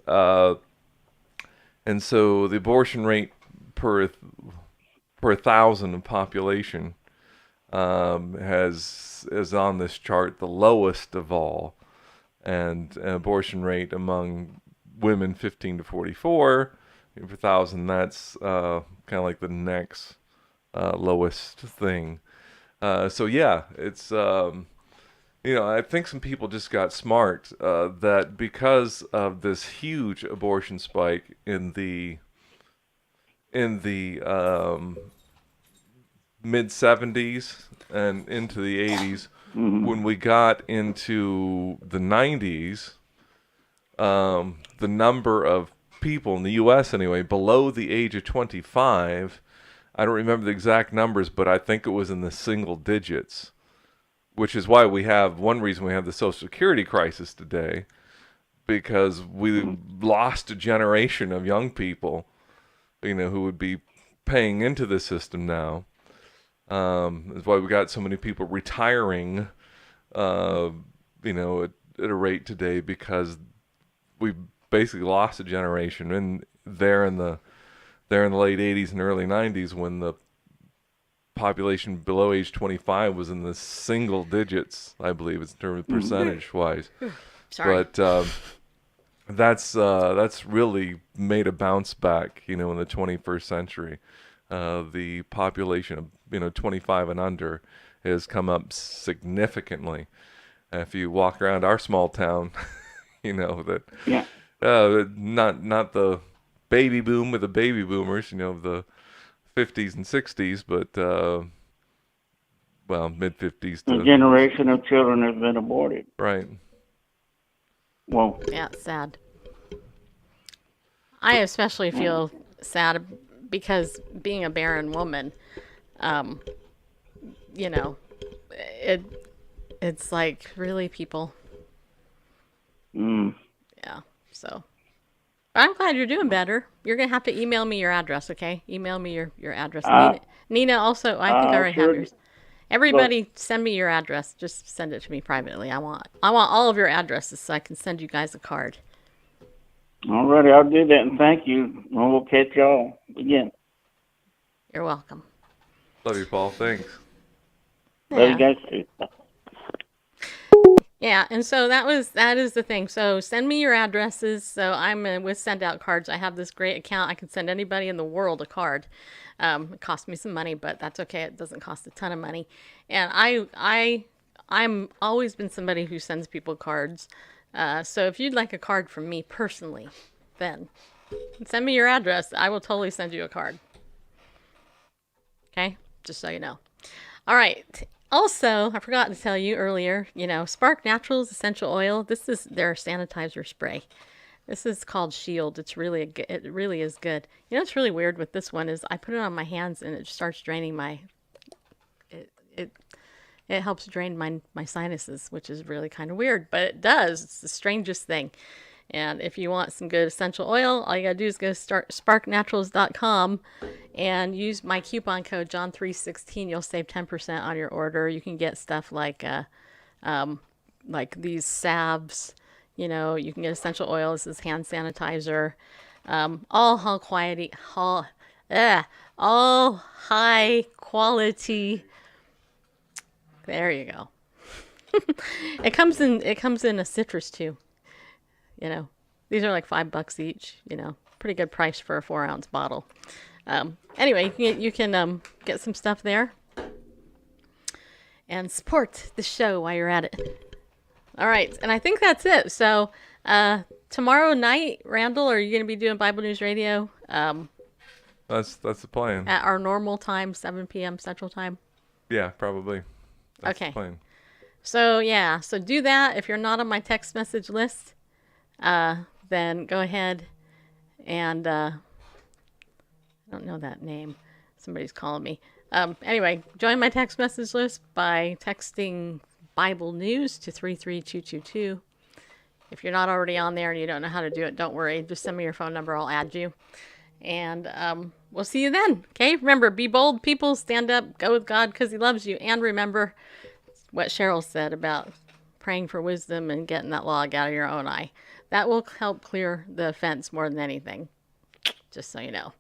so the abortion rate per 1,000 of population is on this chart the lowest of all, and an abortion rate among women 15 to 44 per 1,000, that's kind of like the next lowest thing. So yeah, it's I think some people just got smart that because of this huge abortion spike in the mid 70s and into the 80s, when we got into the 90s, the number of people in the U.S. anyway below the age of 25, I don't remember the exact numbers, but I think it was in the single digits, which is why one reason we have the Social Security crisis today, because we lost a generation of young people, who would be paying into the system now. That's why we got so many people retiring, at a rate today, because we basically lost a generation, and there in the late 80s and early 90s, when the population below age 25 was in the single digits, I believe, in terms of percentage wise. Sorry. But That's really made a bounce back, in the 21st century. The population of 25 and under has come up significantly. If you walk around our small town, that Yeah. not the baby boom with the baby boomers, of the 50s and 60s, but well, mid 50s A to generation of children has been aborted. right. Well, Yeah, it's sad. I especially feel sad because being a barren woman, um, you know, it it's like really people. mm, Yeah. So I'm glad you're doing better. You're gonna have to email me your address, okay? Email me your address. I Nina also, I think I I already have sure yours. look. Everybody, send me your address. Just send it to me privately. I want all of your addresses so I can send you guys a card. Alrighty, I'll do that, and thank you. And we'll catch y'all again. You're welcome. Love you, Paul. Thanks. Love Yeah. you guys too. Yeah, and so that is the thing. So send me your addresses. So I'm with Send Out Cards. I have this great account. I can send anybody in the world a card. It costs me some money, but that's okay. It doesn't cost a ton of money. And I'm always been somebody who sends people cards. So if you'd like a card from me personally, then send me your address. I will totally send you a card. Okay, just so you know. All right. Also, I forgot to tell you earlier, Spark Naturals essential oil. This is their sanitizer spray. This is called Shield. It's really it really is good. What's really weird with this one is I put it on my hands and it starts draining it it it helps drain my sinuses, which is really kind of weird, but it does. It's the strangest thing. And if you want some good essential oil, all you gotta do is go to sparknaturals.com and use my coupon code John316. You'll save 10% on your order. You can get stuff like these salves. You can get essential oils. This is hand sanitizer. All high quality. There you go. It comes in a citrus too. These are like $5 each. Pretty good price for a 4-ounce bottle. Anyway, you can get some stuff there and support the show while you're at it. All right, and I think that's it. So tomorrow night, Randall, are you going to be doing Bible News Radio? That's the plan. At our normal time, 7 p.m. Central Time. Yeah, probably. That's Okay. the plan. So yeah, so do that. If you're not on my text message list, then go ahead and I don't know that name. Somebody's calling me. Anyway, join my text message list by texting Bible News to 33222. If you're not already on there and you don't know how to do it, don't worry. Just send me your phone number. I'll add you. And we'll see you then. Okay? Remember, be bold, people. Stand up. Go with God because he loves you. And remember what Cheryl said about praying for wisdom and getting that log out of your own eye. That will help clear the offense more than anything. Just so you know.